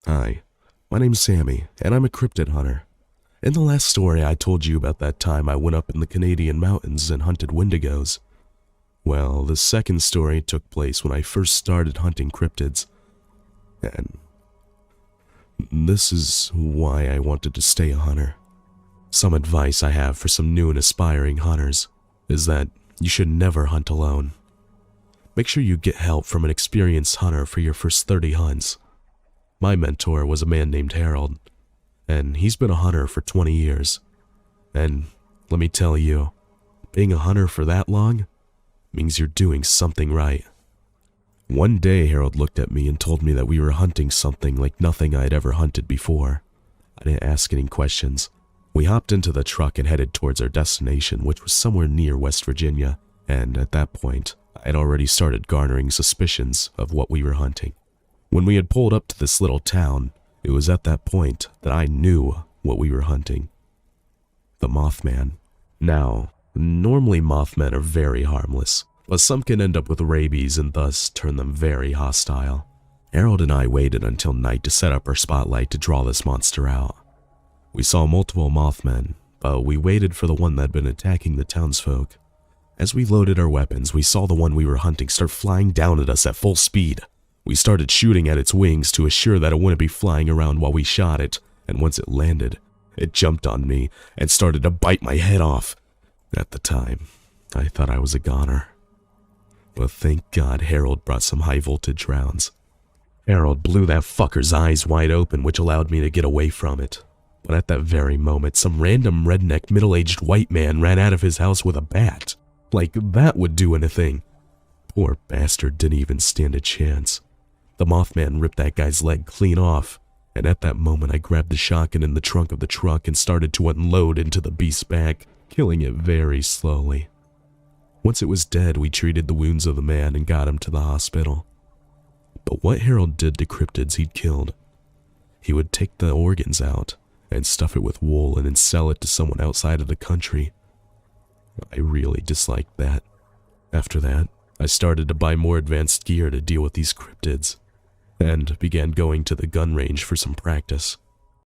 Hi, my name's Sammy, and I'm a cryptid hunter. In the last story I told you about that time I went up in the Canadian mountains and hunted wendigos. Well, the second story took place when I first started hunting cryptids. And this is why I wanted to stay a hunter. Some advice I have for some new and aspiring hunters is that you should never hunt alone. Make sure you get help from an experienced hunter for your first 30 hunts. My mentor was a man named Harold, and he's been a hunter for 20 years. And let me tell you, being a hunter for that long means you're doing something right. One day Harold looked at me and told me that we were hunting something like nothing I'd ever hunted before. I didn't ask any questions. We hopped into the truck and headed towards our destination, which was somewhere near West Virginia, and at that point, I'd already started garnering suspicions of what we were hunting. When we had pulled up to this little town, it was at that point that I knew what we were hunting. The Mothman. Now, normally Mothmen are very harmless, but some can end up with rabies and thus turn them very hostile. Harold and I waited until night to set up our spotlight to draw this monster out. We saw multiple Mothmen, but we waited for the one that had been attacking the townsfolk. As we loaded our weapons, we saw the one we were hunting start flying down at us at full speed. We started shooting at its wings to assure that it wouldn't be flying around while we shot it, and once it landed, it jumped on me and started to bite my head off. At the time, I thought I was a goner. But thank God Harold brought some high-voltage rounds. Harold blew that fucker's eyes wide open, which allowed me to get away from it. But at that very moment, some random redneck middle-aged white man ran out of his house with a bat. Like that would do anything. Poor bastard didn't even stand a chance. The Mothman ripped that guy's leg clean off, and at that moment I grabbed the shotgun in the trunk of the truck and started to unload into the beast's back, killing it very slowly. Once it was dead, we treated the wounds of the man and got him to the hospital. But what Harold did to cryptids he'd killed, he would take the organs out and stuff it with wool and then sell it to someone outside of the country. I really disliked that. After that, I started to buy more advanced gear to deal with these cryptids, and began going to the gun range for some practice.